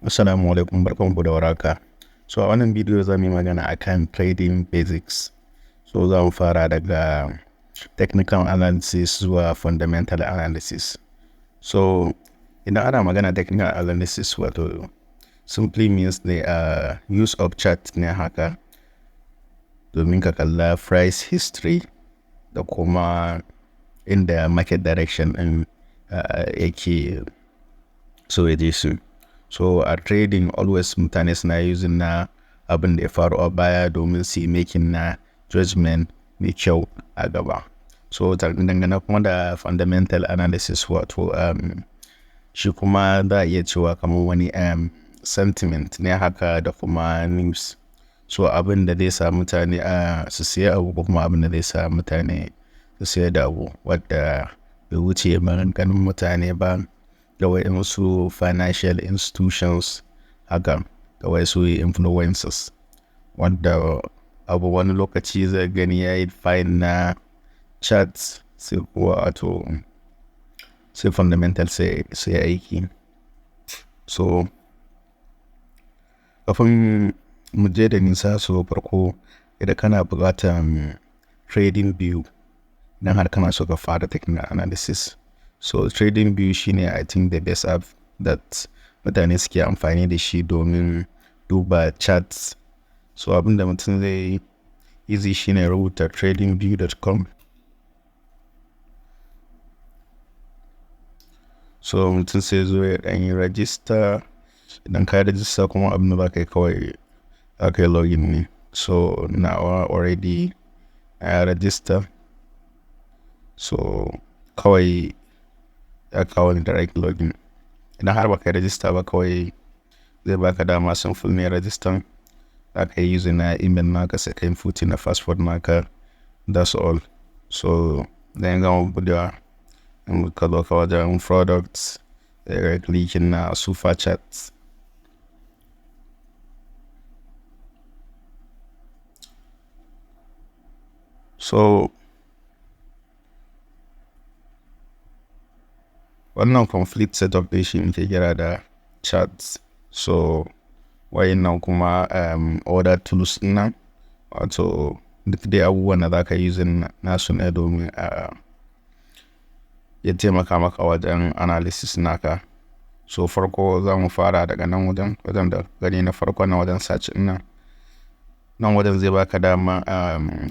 Assalamu alaikum, barkanku da warhaka. So a wannan bidiyo za mu yi magana akan trading basics. So za mu fara daga technical analysis zuwa fundamental analysis. So idan ana magana technical analysis wato simply means the use of chart ne haka domin ka kalla price history da kuma inda market direction din yake so ya je su. So a trading always mutane suna using na abin da ya faru a baya domin su yi making na judgment mai kyau a gaba. So dangane kuma da fundamental analysis wato shi kuma za a iya cewa kamar wani sentiment ne haka da kuma news. So abin da zai sa mutane su siya abu ko kuma abin da zai sa mutane su siya da abu wadda bai wuce maganganun mutane ba. Da wasu financial institutions haka da wasu influencers wanda abu wani lokaci zai gani ya yi fine na charts sai kuwa wato sai fundamental sai aiki. So kafin mu je da nisa so farko idan kana buƙatar trading view dan har kana so ka fara technical analysis. So TradingView shine I think the best app that mutane suke amfani da shi domin duba charts. So abinda mutum zai easy shine rubuta tradingview.com. So mutum sai zo ya dan yi register. Idan ka register kuma abin da za ka yi kawai aka yi login ne. So nawa already I register. So kawai ya kawo ni direct login. Idan har baka register ba kawai zai baka dama simple ne register. Aka yi using na email naka sai ka input na password naka. That's all. So then gama budewa in ka zo ka wajen products clicking na super chats. So wannan complete setup din shi muke kira da charts. So wayannan kuma other tools nan wato duk dai abubuwan da zaka using nasu ne domin ya taimaka maka wajen analysis naka. So farko za mu fara daga nan wajen da gani na farko na wajen search nan wajen zai baka dama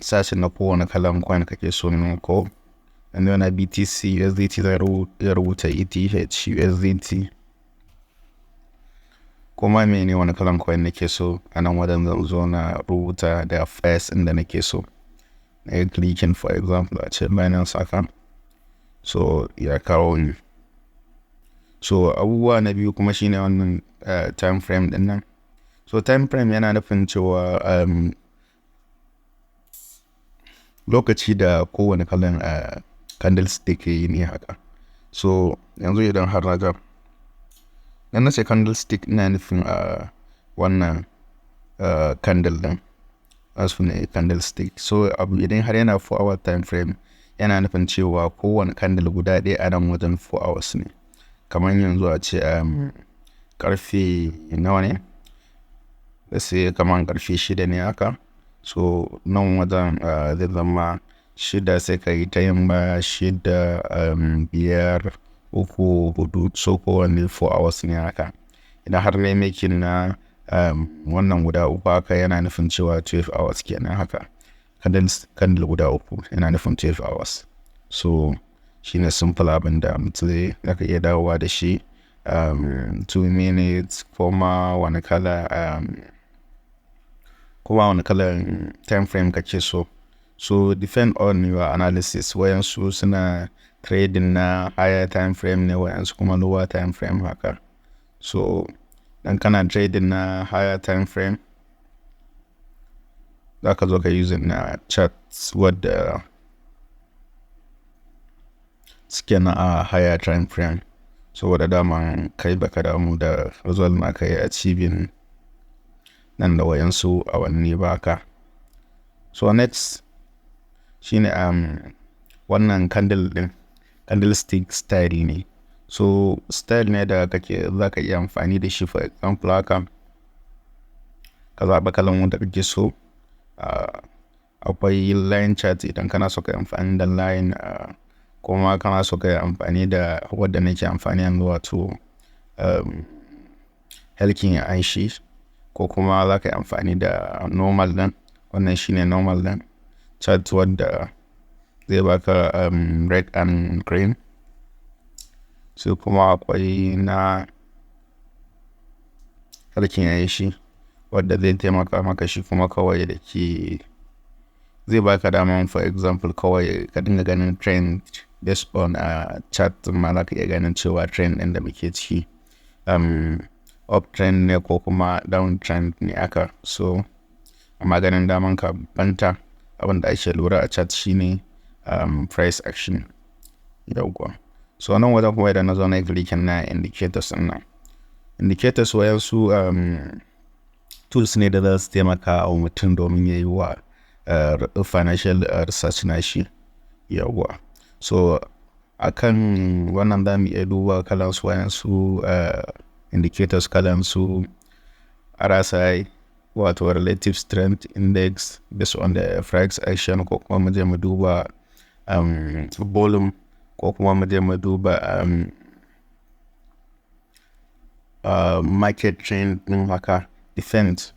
search na kowane kalan coin kake so ne ko and then BTC USDT zai rubuta ETH USDT kuma mene wani kalan coin nake so a nan wajen zan zo na rubuta da first inda nake so na yi clicking for example a ce Binance haka. So ya kawo ni. So abubuwa na biyu kuma shine wannan time frame din nan. So time frame yana nufin cewa lokaci da kowane kalan candlestick yi ne haka. So yanzu idan har raga dan nace candlestick ina nufin wannan candle din asu ne candlestick. So abu idan har yana 4 hour time frame yana nufin cewa kowane candle guda ɗaya a nan wajen 4 hours ne. Kamar yanzu a ce karfe nawa ne? Sai kamar karfe 6 ne haka. So nan wajen zai zama 6 sai ka yi ta yamma 6 5 3 4 so kowane 4 hours ne haka. Idan har ne making na wannan guda uku haka yana nufin cewa 12 hours kenan haka. Candle guda uku yana nufin 12 hours. So shine simple abin da mutum zaka iya dawowa da shi 2 minutes kuma wani kalan time frame kake so. So depend on your analysis. Wayansu suna trading na higher time frame ne wayansu kuma lower time frame haka. So dan kana trading na higher time frame zaka zo ka using na charts wadda suke na a higher time frame. So wadda dama kai baka damu da result na kai achieving nan da wayansu awanni baka. So next shine wannan candlestick style ne. So style ne da za ka iya amfani da shi. For example haka ka zaɓa kalan wanda kake so. Akwai line chart idan kana so ka yi amfani da line, kuma kana so ka yi amfani da wadda nake amfani yanzu wato helkin ya aishi, ko kuma za ka yi amfani da normal din. Wannan shine normal din chart wadda zai baka red and green. Sai kuma akwai na helkin ya aishi wadda zai taimaka maka shi kuma kawai da ke zai baka dama, for example kawai ka dinga ganin trend based on chart ma za ka iya ganin cewa trend ɗin da muke ciki up trend ne ko kuma down trend ne aka. So amma ganin daman ka banta abinda ake lura a chart shine price action. Yawwa. So nan wajen kuma idan na zo na yi clicking na indicators ɗin nan. Indicators wayansu tools ne da za su taimaka wa mutum domin ya yi wa financial research na shi. Yawwa. So akan wannan za mu iya duba kalan su wayansu indicators kalan su RSI wato relative strength index based on the price action, ko kuma mu je mu duba volume, ko kuma mu je mu duba market trend din haka defense.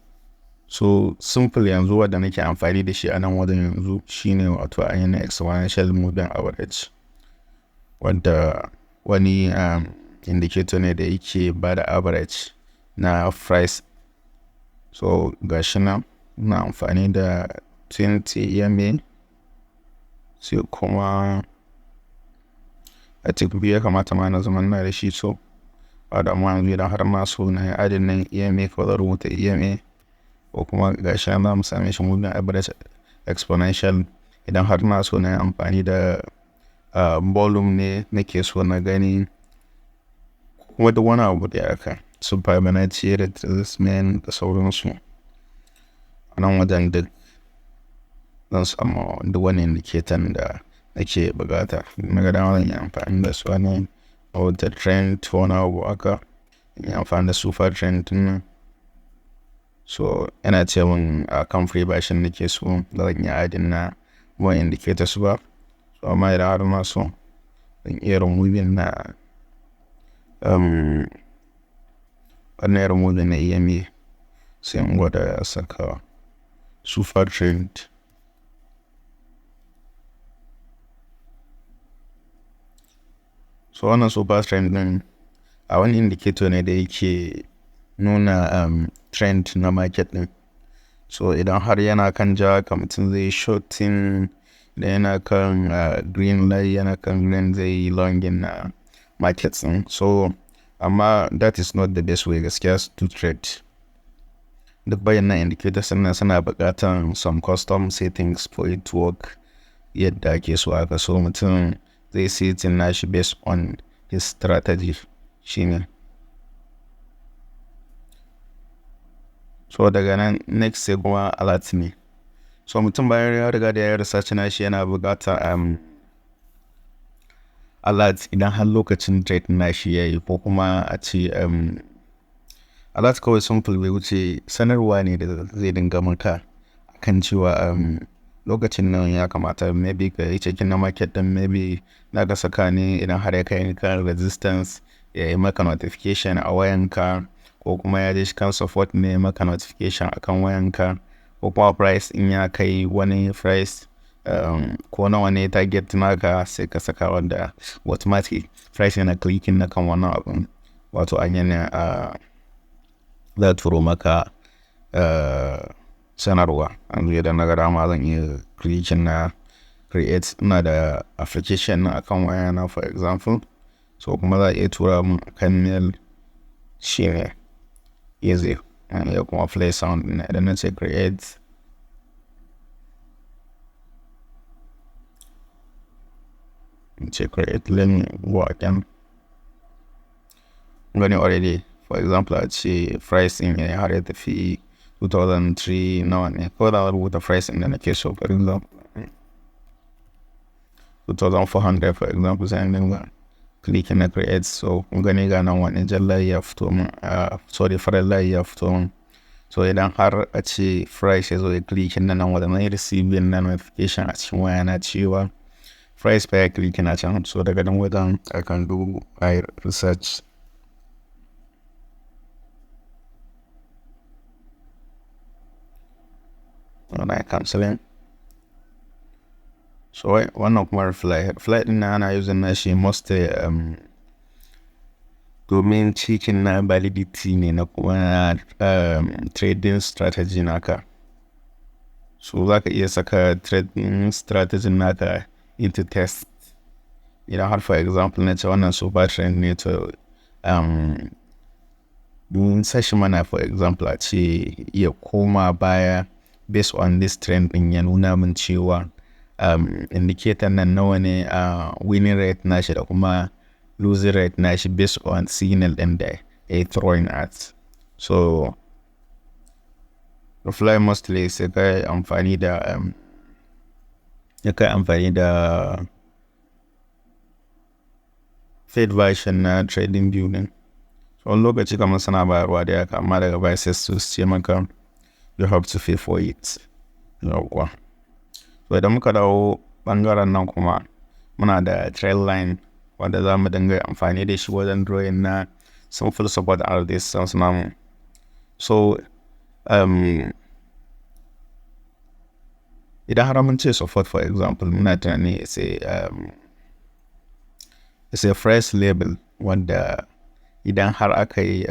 So simple yanzu wadda nake amfani da shi a nan wajen yanzu shine wato ainihin exponential moving average, wadda wani indicator ne da yake ba da average na price. So gashi nan ina amfani da 20 EMA, sai kuma a cikin biyu ya kamata ma na zaman na da shi. So ba da mu yanzu idan har ma so na yi adin nan EMA ko da rubuta EMA, ko kuma gashi nan za mu same shi moving average exponential. Idan har na so na yi amfani da volume ne nake so na gani, kuma da wani abu da aka su Fibonacci retracement da sauransu, a nan wajen duk zan samu duk wani indicator da nake bukata. Na ga dama zan yi amfani da su ne a wata trend wani abu aka yi amfani da super trend nan. So yana ce min a kan free version nake so da zan yi adin na wani indicators ba. So amma idan har ma so zan iya removing na wannan removing na EMA, sai in gwada saka super trend. So wannan super trend din a wani indicator ne da yake nuna trend na market din. So idan har yana kan ja haka mutum zai shorting, da yana kan green light yana kan green zai yi longin na market din. So amma that is not the best way gaskiya to trade. Duk bayanan indicators suna buƙatar some custom settings for it to work yadda ake so haka. So mutum zai setting nashi based on his strategy shine. So daga nan next sai kuma alert ne. So mutum bayan ya riga da ya research nashi yana buƙatar alert idan har lokacin trade nashi yayi, ko kuma a ce alert kawai simple bai wuce sanarwa ne da zai dinga maka akan cewa lokacin nan ya kamata maybe ka yi checking na market din, maybe na ga saka ne idan har ya kai kan resistance ya yi maka notification a wayanka, ko kuma ya je kan support ne maka notification akan wayanka, ko kuma price in ya kai wani price ko nawa ne target naka sai ka saka wanda automatic price yana clicking na kan wannan abun, wato an yana za turo maka sanarwa. Yanzu idan na ga dama zan iya clicking na create, ina da application na akan wayana for example. So kuma za a iya tura mun kan mail shine easy, ya kuma play sound na idan na ce create. Let me go again. Gani already, for example a ce pricing ya har ya tafi 2003 nawa ne, ko da rubuta pricing da nake so, for example 2400 for example, sai an dinga clicking na create. So kun gani ga nan wani jan layi ya fito min, sorry farar layi ya fito min. So idan har a ce price ya zo ya clicking na nan wajen na receiving na notification a cikin waya na cewa price fa ya clicking a can. So daga nan wajen I can do my research. When I canceling. So wannan kuma reply din na ana using na shi most domin cikin na validity ne na kuma trading strategy naka. So za ka iya saka trading strategy naka into test. Idan har for example na ce wannan super trend ne to domin sashi mana for example a ce iya koma baya based on this trend din ya nuna min cewa indicator nan nawa ne winning rate nashi da kuma losing rate nashi based on signal din da ya throwing at. So reply mostly sai kai amfani da paid version na TradingView din. So wani lokaci kamar suna bayarwa da yaka amma daga baya sai su ce maka you have to pay for it. Yawwa. So idan muka dawo bangaren nan kuma muna da trail line wanda za mu dinga amfani da shi wajen drawing na simple support and resistance namu. So idan har mun ce support for example muna tunani it's a price label wanda idan har aka yi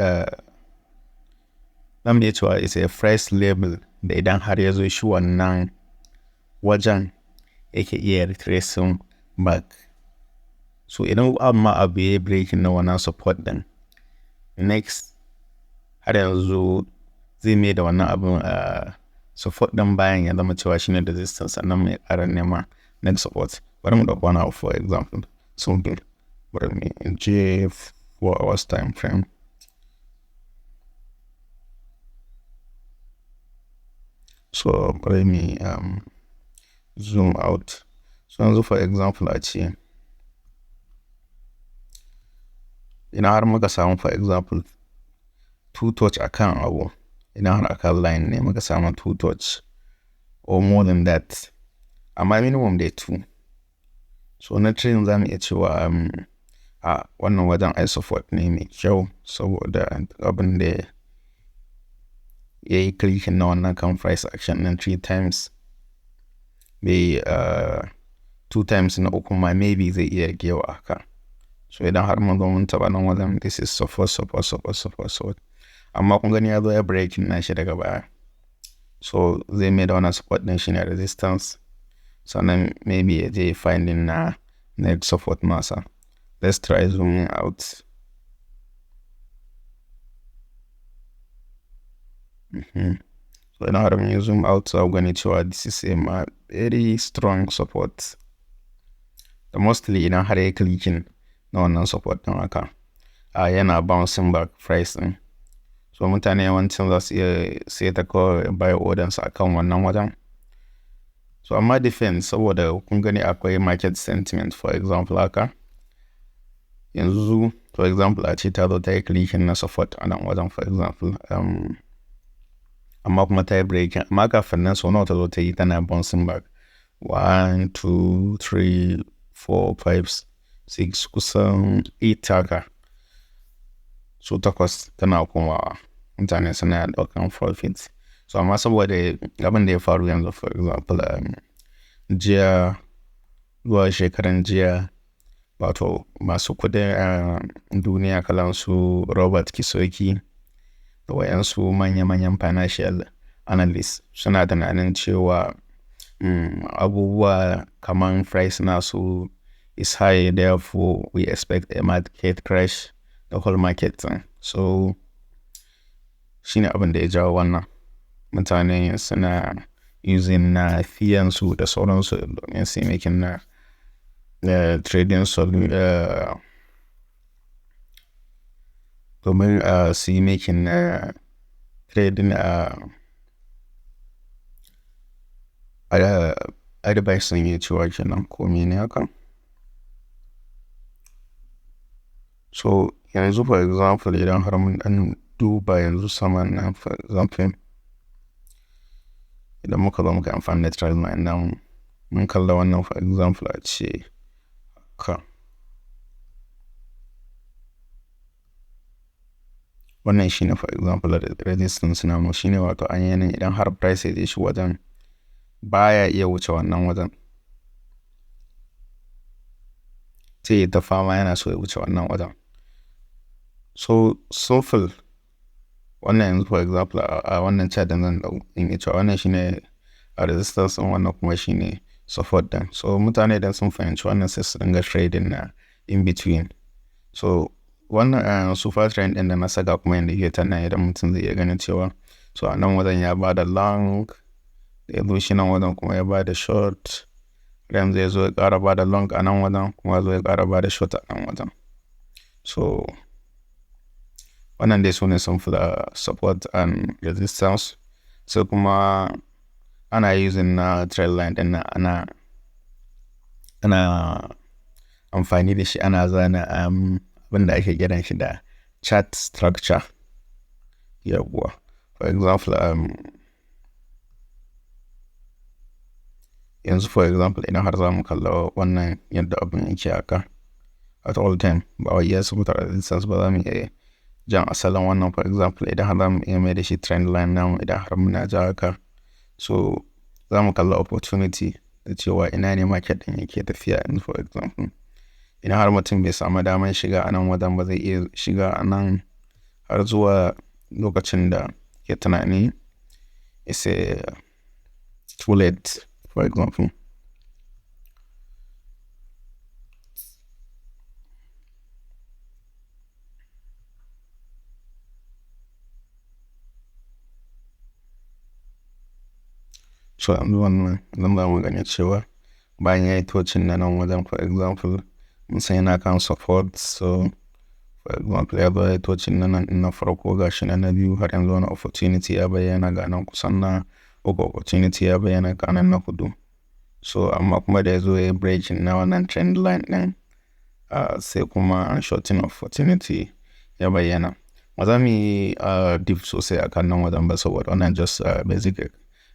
zamu iya cewa it's a price label da idan har ya zo shi wannan wajen yake iya retracing back. So idan amma abu ya breaking na wannan support din next har yanzu zai mai da wannan abin support din bayan ya zama cewa shine resistance sannan mai ƙara nema next support. Bari mu ɗauka wani abu for example. So bari mu je 4 hours time frame. So bari mu zoom out. So yanzu for example a ce ina har muka samu for example 2 touch akan abu, ina har akan line ne muka samu 2 touch or more than that, amma minimum dai 2. So na trend za mu iya cewa wannan wajen ai support ne mai kyau saboda abin da ya yi clicking na wannan kan price action nan 3 times bai 2 times na uku ma maybe zai iya gewa haka. So idan har mun zo mun taba nan wajen this is support. Amma kun gani ya zo ya breaking nashi daga baya. So zai mai da wannan support din shine resistance. Sannan maybe ya je finding na next support masa. Let's try zooming out. So idan har mun zoom out za ku gani cewa this is a very strong support. The mostly idan har ya clicking na wannan support din haka yana bouncing back price din. So mutane yawancin za su iya sai ta kawai buy orders akan wannan wajen. So amma defense saboda kun gani akwai market sentiment for example haka. Yanzu for example a ce ta zo ta yi clicking na support a nan wajen for example amma kuma ta yi breaking, amma kafin nan so nawa ta zo ta yi tana bouncing back 1 2 3 4 5 6 kusan 8 haka. So 8 tana komawa mutane suna ɗaukan profit. So amma saboda abin da ya faru yanzu for example jiya zuwa shekaran jiya wato masu kudin duniya kalan su Robert Kisoki da wayansu manya-manyan financial analysts suna tunanin cewa abubuwa kaman price nasu is high, therefore we expect a market crash the whole market thing. So shine abin da ya jawo wannan. Mutane suna using na fiyansu da sauransu domin su yi making na trading domin su yi making na trading advice sun yi cewa kenan ko mene haka. So yanzu for example idan har mun dan duba yanzu saman nan for example idan muka zo muka amfani da trend line nan mun kalla wannan for example a ce ka wannan shine for example resistance namu shine wato ainihin idan har price ya shi wajen baya iya wuce wannan wajen sai ta fama yana so ya wuce wannan wajen. So simple wannan yanzu for example a wannan chart da zan dau in ita wannan shine a resistance din wannan kuma shine support din. So mutane idan sun fahimci wannan sai su dinga trading na in between. So wannan super trend din da na saka kuma indicator na idan mutum zai iya ganin cewa so a nan wajen ya bada long da ya zo shi nan wajen kuma ya bada short ram zai zo ya ƙara bada long a nan wajen kuma zo ya ƙara bada short a nan wajen. So wannan dai su ne simple support and resistance. So kuma ana using na trend line din ana amfani da shi ana zana abinda ake kiran shi da chart structure. Yawwa for example yanzu for example idan har za mu kalla wannan yadda abin yake haka at all time ba wai ya support resistance ba za mu iya jan asalin wannan for example idan har za mu iya mai da shi trend line namu idan har muna ja haka so za mu kalla opportunity da cewa ina ne market din yake tafiya yanzu for example idan har mutum bai samu damar shiga a nan wajen ba zai iya shiga a nan har zuwa lokacin da ya tunani is too late for example. So yanzu wannan zan ba mu gani cewa bayan ya yi tocin na nan wajen for example mun san yana kan support so for example ya zo ya yi tocin na nan na farko ga shi na biyu har yanzu wani opportunity ya bayyana ga nan kusan na uku opportunity ya bayyana ga nan na hudu. So amma kuma da ya zo ya yi breaking na wannan trend line din sai kuma shorting opportunity ya bayyana. Ba za mu yi deep sosai a kan nan wajen ba saboda wannan just basic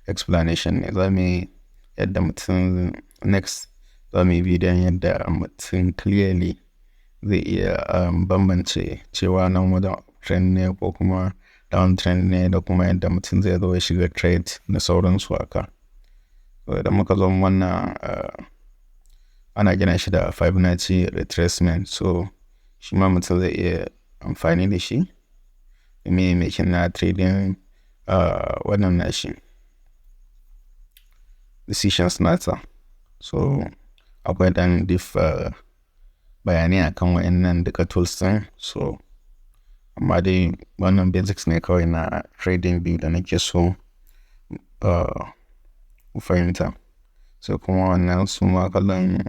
explanation ne. Za mu yi yadda mutum next za mu yi bidiyon yadda mutum clearly zai iya bambance cewa nan wajen trend ne ko kuma down trend ne da kuma yadda mutum zai zo ya shiga trade da sauransu haka. So idan muka zo wannan ana gina shi da Fibonacci retracement so shi ma mutum zai iya amfani da shi mai making na trading wannan nashi decisions nata. So akwai dan diff bayanai akan wa'annan duka tools din so amma dai wannan basics ne kawai na TradingView da nake so ku fahimta. So kuma wannan su ma kallon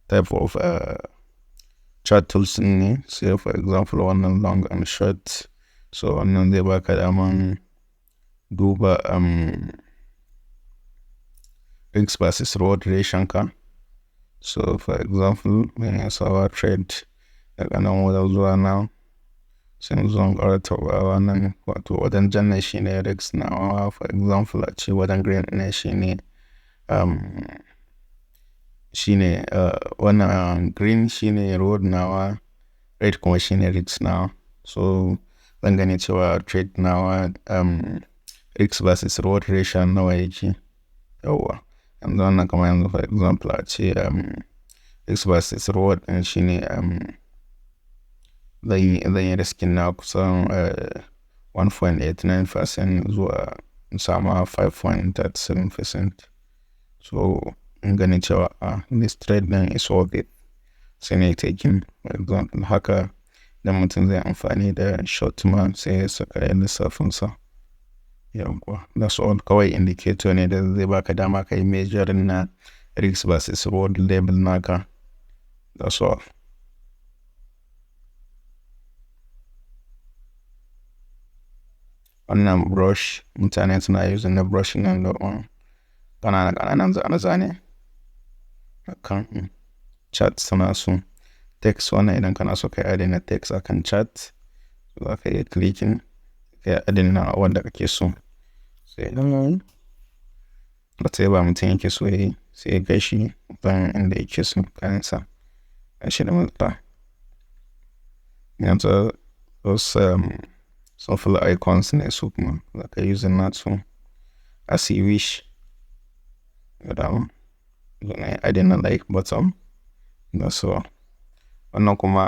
type of chart tools ne sai for example wannan long and short so wannan zai baka daman duba risk versus reward ratio ka. So for example when I saw a trade daga nan wajen zuwa now sai mu zo ƙara taɓa wannan wato wajen jan ne shine risk nawa for example a ce wajen green ne shine wannan green shine reward nawa red kuma shine risk nawa. So zan gani cewa trade nawa risk versus reward ratio nawa yake. Yawwa yanzu wannan kamar yanzu for example a ce risk versus reward din shine zan yi riskin na kusan 1.89% zuwa sama 5.37%. So in gani cewa this trade din is worth it sai ne taking for example haka dan mutum zai amfani da short man sai ya saka yin lissafinsa. Yawwa that's all kawai indicator ne da zai baka dama ka yi measuring na risk versus reward level naka. That's all. Wannan brush mutane suna using na brush nan da ƙananan zane akan chart suna su text wannan idan kana so kai adana text akan chat za ka iya clicking kai adana wanda kake so. Sai idan wata ba mutum yake so yayi sai ya kai shi bayan inda yake so kayansa. Shi da matsala. Yanzu those some full icons ne su kuma za ka use nasu as you wish. Yadda zan adana like button da so. Wannan kuma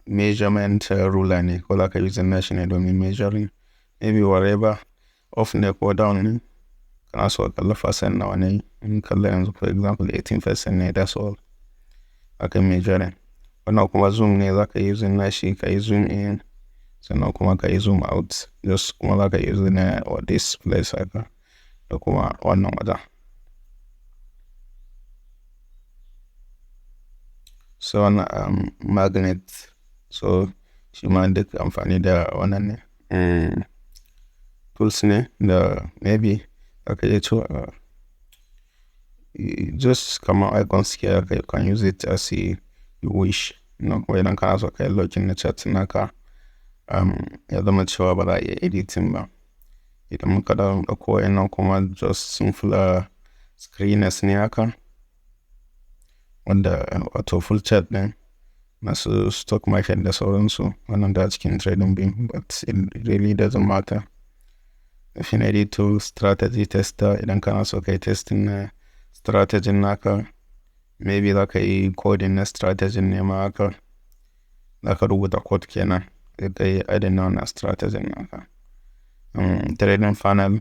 measurement ruler ne ko za ka use nashi ne domin measuring maybe whatever off ne ko down ne. Kana so kalla percent nawa ne, in kalla yanzu for example 18% ne, that's all. Aka measuring. Wannan kuma zoom ne za ka use nashi ka yi zoom in sannan kuma ka yi zoom out. Just kuma za ka use ne or this place haka da kuma wannan wajen. So wannan magnet, so shi ma duk amfani da wannan ne tools ne da maybe aka yi to just kama icons here, you can use it as you wish. Kuma idan kana so ka yi login na chat naka ya zama cewa ba za a iya editing ba. Idan muka ɗauko wa'innan kuma just simple screeners ne haka wanda wato full chat ɗin masu stock market da sauransu wannan da cikin TradingView, but it really doesn't matter. Definitely to strategy tester idan kana so kai testing na strategy naka, maybe za ka yi coding na strategy ne ma haka za ka rubuta code kenan sai ka yi adana na strategy naka. Trading funnel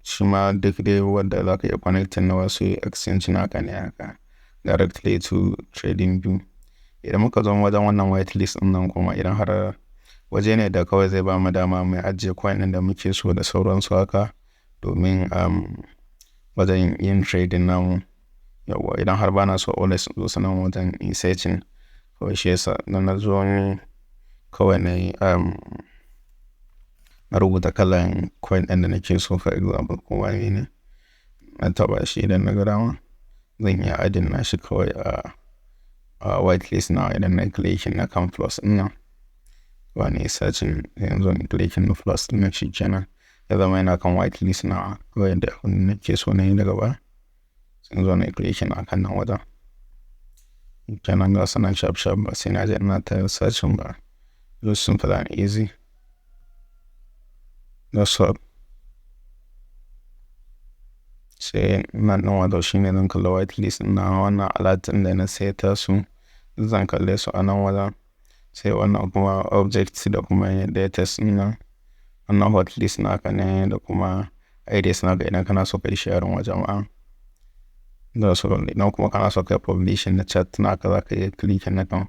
shi ma duk dai wanda za ka yi connecting na wasu exchange naka ne haka directly to TradingView. Idan muka zo wajen wannan whitelist ɗin nan kuma idan har waje ne da kawai zai ba mu dama mai ajiye coin ɗin da muke so da sauransu haka domin wajen yin trading namu. Yawwa idan har bana so always zo sanan wajen in searching kawai shi yasa na zo ni kawai na yi na rubuta kalan coin ɗin da nake so for example ko wani ne na taba shi idan na ga dama zan iya adana shi kawai a whitelist na idan na clicking na kan plus ɗin nan. Wani searching yanzu in clicking na plus ɗin nan shi kenan ya zama yana kan whitelist na kawai da nake so na yi daga baya. Sai zo na clicking a kan nan wajen. Kenan ga sanan sharp ba sai na je ina ta searching ba. Just simple and easy. That's all. Sai nan wato shi ne zan kalla whitelist na wannan alert ɗin da na seta su zan kalle su a nan wajen. Sai wannan kuma objects da kuma data ɗin nan wannan hotlist naka ne da kuma IDs naka idan kana so ka yi sharing wa jama'a. Da so idan kuma kana so ka yi publish na chat naka za ka yi click na kan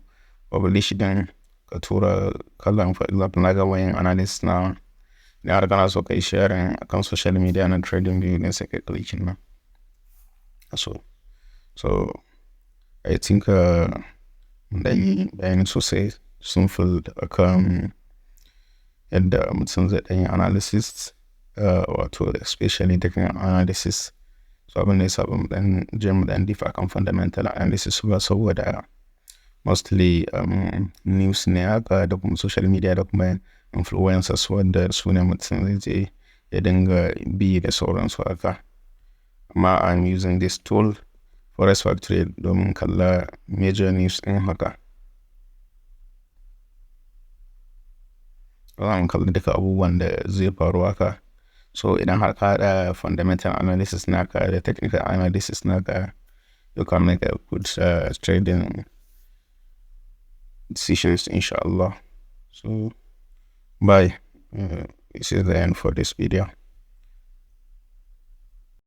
publish din ka tura kallon for example na gaba yin analysis na idan har kana so ka yi sharing akan social media na TradingView ne sai ka click na. So I think bayani sosai simple akan yadda mutum zai ɗanyi analysis wato especially technical analysis. So abin da ya saba mu ɗan differ kan fundamental analysis ba saboda mostly news ne haka da kuma social media da kuma influencers wanda su ne mutum zai je ya dinga bi da sauransu haka. Amma I'm using this tool Forex Factory domin kalla major news ɗin haka. Zan kalli duka abubuwan da zai faru haka. So idan har ka haɗa fundamental analysis naka da technical analysis naka, you can make a good trading decisions inshallah. So bye. This is the end for this video.